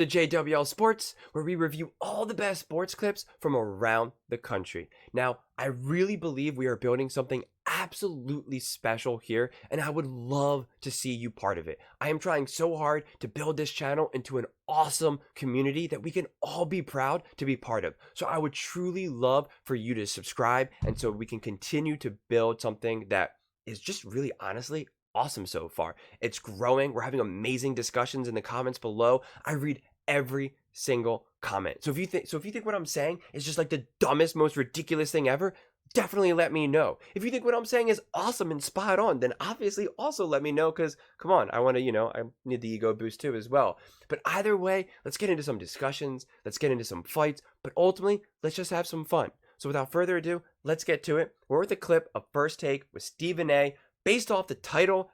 The JWL Sports, where we review all the best sports clips from around the country. Now, I really believe we are building something absolutely special here, and I would love to see you part of it. I am trying so hard to build this channel into an awesome community that we can all be proud to be part of. So I would truly love for you to subscribe, and so we can continue to build something that is just really honestly awesome so far. It's growing. We're having amazing discussions in the comments below. I read every single comment. So if you think what I'm saying is just like the dumbest, most ridiculous thing ever, definitely let me know. If you think what I'm saying is awesome and spot on, then obviously also let me know, because come on, I want to, I need the ego boost too as well. But either way, let's get into some discussions, let's get into some fights, but ultimately, let's just have some fun. So without further ado, let's get to it. We're with a clip of First Take with Stephen A. Based off the title,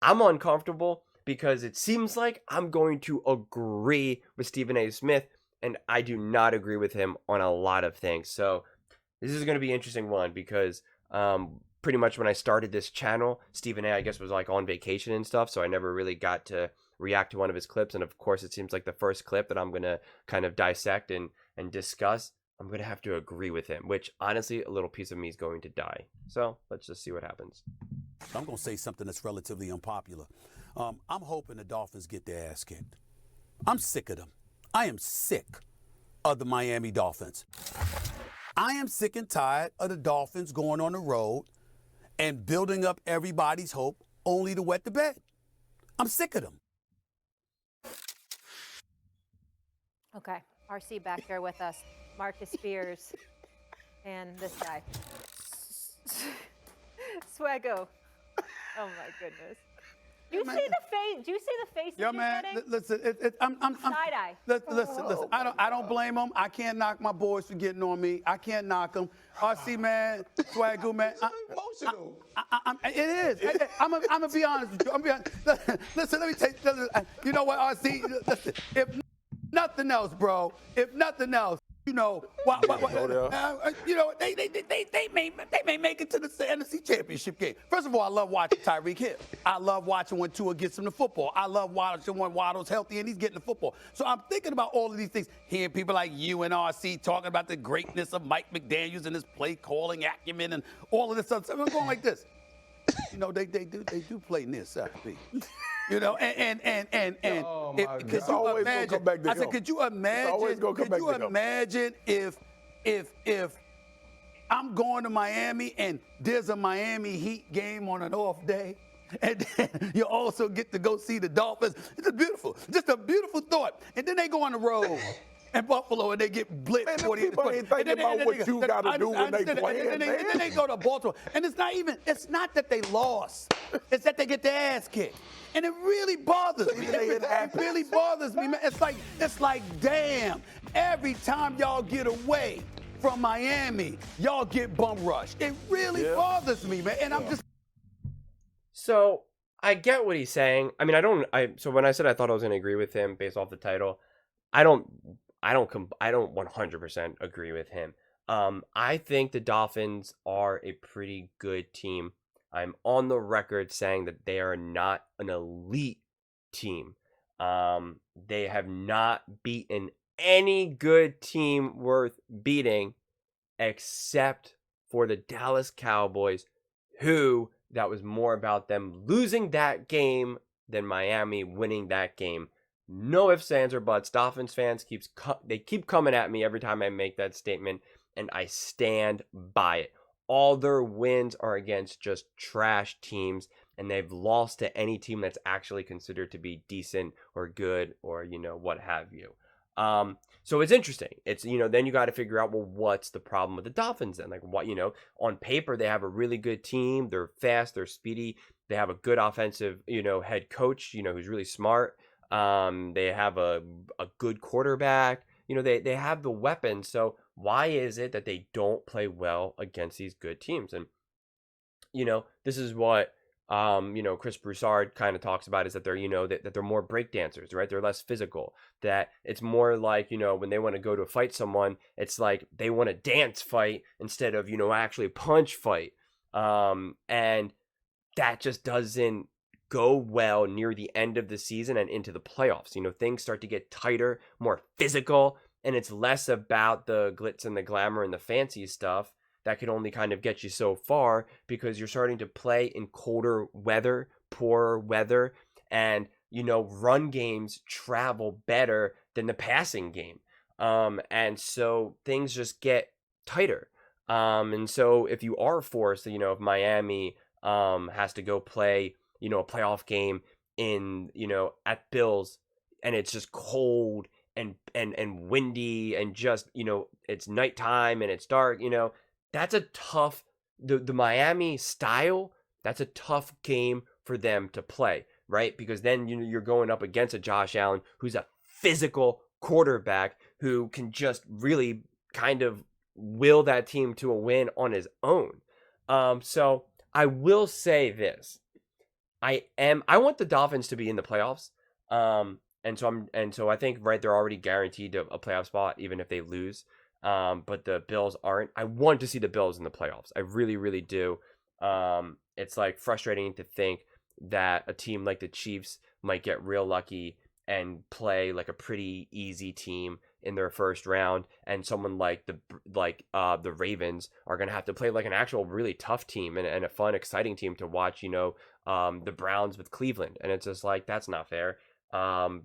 I'm uncomfortable because it seems like I'm going to agree with Stephen A. Smith, and I do not agree with him on a lot of things. So this is going to be an interesting one because pretty much when I started this channel, Stephen A., I guess, was like on vacation and stuff, so I never really got to react to one of his clips. And of course, it seems like the first clip that I'm going to kind of dissect and discuss, I'm going to have to agree with him, which honestly, a little piece of me is going to die. So let's just see what happens. I'm going to say something that's relatively unpopular. I'm hoping the Dolphins get their ass kicked. I'm sick of them. I am sick of the Miami Dolphins. I am sick and tired of the Dolphins going on the road and building up everybody's hope only to wet the bed. I'm sick of them. Okay, RC back here with us, Marcus Spears, and this guy, Swaggo. Oh my goodness! Do you see the face? Do you see the face? Yo, man, listen, I'm side eye. Listen. I don't blame them. I can't knock my boys for getting on me. I can't knock them. RC, man, Swaggo, man. Emotional. It is. I'm gonna be honest with you. Listen, let me take. You know what, RC? Listen, if nothing else, bro. If nothing else. They may make it to the NFC Championship game. First of all, I love watching Tyreek Hill. I love watching when Tua gets him the football. I love watching when Waddle's healthy and he's getting the football. So I'm thinking about all of these things, hearing people like you and RC talking about the greatness of Mike McDaniels and his play calling acumen and all of this stuff. So I'm going like this. They do play near South Beach. Oh my God. It's always gonna come back to him. Could you imagine if I'm going to Miami and there's a Miami Heat game on an off day, and then you also get to go see the Dolphins? It's just a beautiful thought. And then they go on the road in Buffalo and they get blitzed. Man, people ain't thinking about what you got to do when they play. And then they go to Baltimore. And it's not that they lost. It's that they get their ass kicked. And it really bothers me. It really bothers me, man. It's like, damn, every time y'all get away from Miami, y'all get bum rushed. It really bothers me, man. And I'm just. So I get what he's saying. I mean, so when I said I thought I was going to agree with him based off the title, I don't 100% agree with him. I think the Dolphins are a pretty good team. I'm on the record saying that they are not an elite team. They have not beaten any good team worth beating except for the Dallas Cowboys, who that was more about them losing that game than Miami winning that game. No ifs, ands, or buts. Dolphins fans keep coming at me every time I make that statement, and I stand by it. All their wins are against just trash teams, and they've lost to any team that's actually considered to be decent or good or, what have you. So it's interesting. It's, then you got to figure out, well, what's the problem with the Dolphins then? Like, what, on paper, they have a really good team. They're fast. They're speedy. They have a good offensive, head coach, who's really smart. They have a good quarterback. They have the weapons. So why is it that they don't play well against these good teams? And, this is what, Chris Broussard kind of talks about, is that they're, that they're more break dancers, right? They're less physical, that it's more like, when they want to go to fight someone, it's like they want to dance fight instead of, actually punch fight. And that just doesn't go well near the end of the season and into the playoffs. Things start to get tighter, more physical, and it's less about the glitz and the glamour and the fancy stuff that can only kind of get you so far, because you're starting to play in colder weather, poorer weather, and run games travel better than the passing game. And so things just get tighter. And so if you are forced, if Miami has to go play, a playoff game in, at Bills, and it's just cold and windy, and just, it's nighttime and it's dark, that's a tough, the Miami style, that's a tough game for them to play, right? Because then you're going up against a Josh Allen who's a physical quarterback who can just really kind of will that team to a win on his own. So I will say this. I want the Dolphins to be in the playoffs. And so I think, right, they're already guaranteed a playoff spot even if they lose. But the Bills aren't. I want to see the Bills in the playoffs. I really, really do. It's like frustrating to think that a team like the Chiefs might get real lucky and play like a pretty easy team in their first round, and someone like the Ravens are going to have to play like an actual really tough team and a fun, exciting team to watch, the Browns with Cleveland. And it's just like, that's not fair,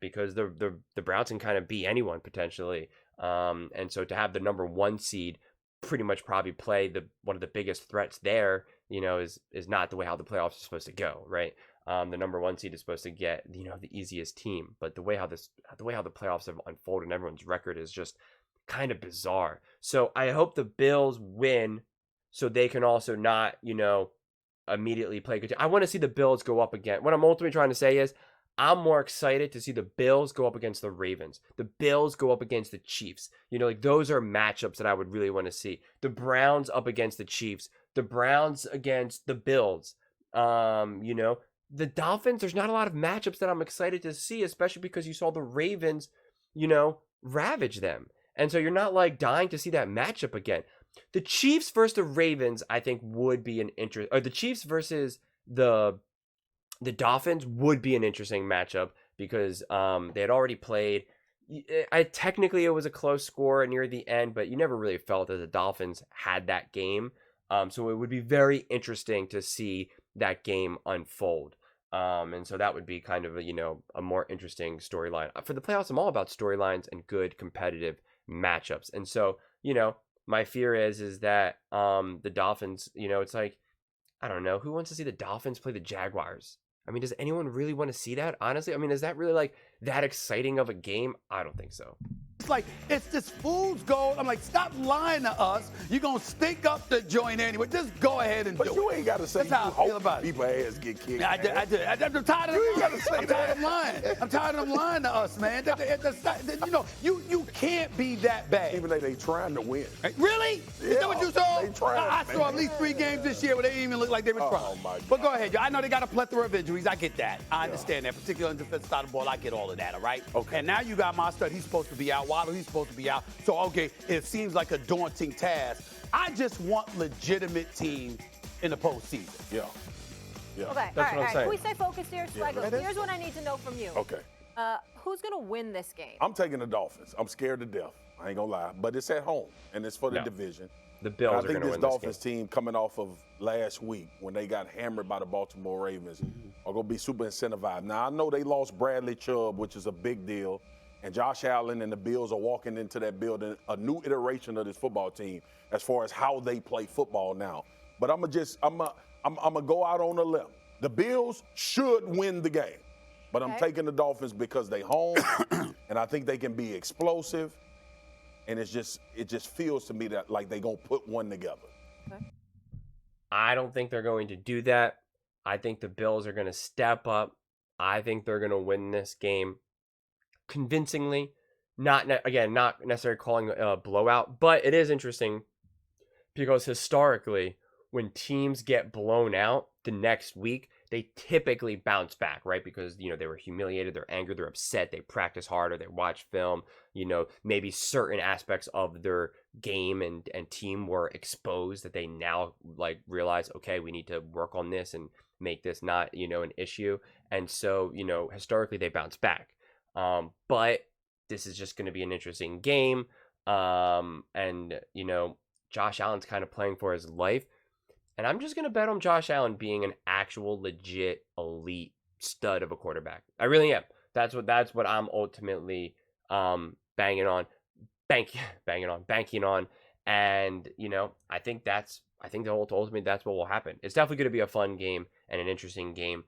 because the Browns can kind of be anyone potentially. And so to have the number 1 seed pretty much probably play one of the biggest threats there, is not the way how the playoffs are supposed to go, right? The number 1 seed is supposed to get, the easiest team, but the way how the playoffs have unfolded and everyone's record is just kind of bizarre. So I hope the Bills win so they can also not, immediately play good. I want to see the Bills go up again. What I'm ultimately trying to say is, I'm more excited to see the Bills go up against the Ravens. The Bills go up against the Chiefs. Those are matchups that I would really want to see. The Browns up against the Chiefs. The Browns against the Bills. The Dolphins, there's not a lot of matchups that I'm excited to see, especially because you saw the Ravens, ravage them. And so you're not like dying to see that matchup again. The Chiefs versus the Ravens, I think, would be an interest. Or the Chiefs versus the Dolphins would be an interesting matchup, because they had already played. Technically, it was a close score near the end, but you never really felt that the Dolphins had that game. So it would be very interesting to see that game unfold. And so that would be kind of a more interesting storyline. For the playoffs, I'm all about storylines and good competitive matchups. And so, my fear is that the Dolphins, it's like, I don't know, who wants to see the Dolphins play the Jaguars? I mean, does anyone really want to see that? Honestly, I mean, is that really like that exciting of a game? I don't think so. It's like, it's this fool's gold. I'm like, stop lying to us. You're going to stink up the joint anyway. Just go ahead and do it. But you ain't got to say That's how I feel about it. people ass get kicked. Yeah, I did. I'm tired of You ain't gotta say I'm tired of lying. I'm tired of them lying to us, man. You can't be that bad. Even though they trying to win. Really? Yeah, Is that what you saw? they trying, I saw man. at least 3 games this year where they didn't even look like they were trying. Oh, my But go God. ahead, y'all. I know they got a plethora of injuries. I get that. I understand that, particularly on the defensive side of the ball. I get all of that, all right? Okay. And now you got my stud. He's supposed to be out. Waddle, he's supposed to be out. So, okay, it seems like a daunting task. I just want legitimate teams in the postseason. Yeah. Yeah. Okay, That's all what I'm right. saying. Can we stay focused here? Yeah, Swaggle, that is- here's what I need to know from you. Okay. Who's going to win this game? I'm taking the Dolphins. I'm scared to death. I ain't gonna lie, but it's at home and it's for the No. division. The And Bills I are think going to this win Dolphins this game. team, coming off of last week when they got hammered by the Baltimore Ravens, are gonna be super incentivized. Now I know they lost Bradley Chubb, which is a big deal, and Josh Allen and the Bills are walking into that building a new iteration of this football team as far as how they play football now. But I'm gonna go out on a limb. The Bills should win the game, but I'm Okay. taking the Dolphins because they home, and I think they can be explosive. And it just feels to me that like they gonna put one together. I don't think they're going to do that. I think the Bills are going to step up. I think they're going to win this game convincingly. Not necessarily calling a blowout, but it is interesting because historically, when teams get blown out the next week, they typically bounce back, right? Because, they were humiliated, they're angry, they're upset, they practice harder, they watch film, maybe certain aspects of their game and team were exposed that they now like realize, okay, we need to work on this and make this not, an issue. And so, historically they bounce back. But this is just going to be an interesting game. And, Josh Allen's kind of playing for his life. And I'm just going to bet on Josh Allen being an actual legit elite stud of a quarterback. I really am. That's what I'm ultimately banking on. And, I think ultimately that's what will happen. It's definitely going to be a fun game and an interesting game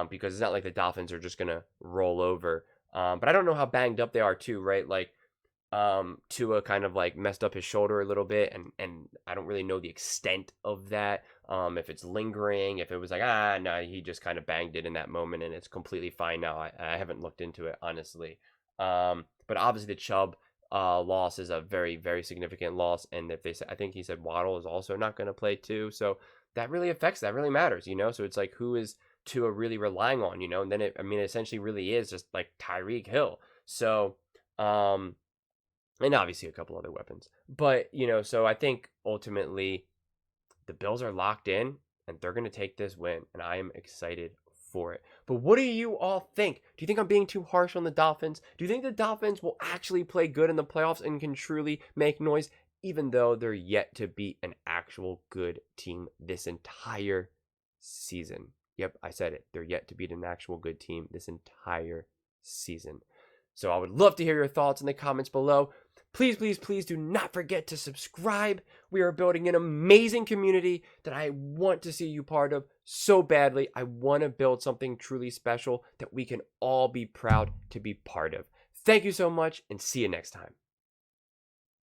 because it's not like the Dolphins are just going to roll over. But I don't know how banged up they are too, right? Like, Tua kind of like messed up his shoulder a little bit, and I don't really know the extent of that. If it's lingering, if it was like, no, he just kind of banged it in that moment and it's completely fine now. I haven't looked into it, honestly. But obviously the Chubb loss is a very, very significant loss. And if I think he said Waddle is also not going to play too. So that really matters, So it's like, who is Tua really relying on, And then it essentially really is just like Tyreek Hill. So, and obviously a couple other weapons. But, so I think ultimately the Bills are locked in and they're going to take this win. And I am excited for it. But what do you all think? Do you think I'm being too harsh on the Dolphins? Do you think the Dolphins will actually play good in the playoffs and can truly make noise, even though they're yet to beat an actual good team this entire season? Yep, I said it. They're yet to beat an actual good team this entire season. So I would love to hear your thoughts in the comments below. Please, please, please do not forget to subscribe. We are building an amazing community that I want to see you part of so badly. I want to build something truly special that we can all be proud to be part of. Thank you so much and see you next time.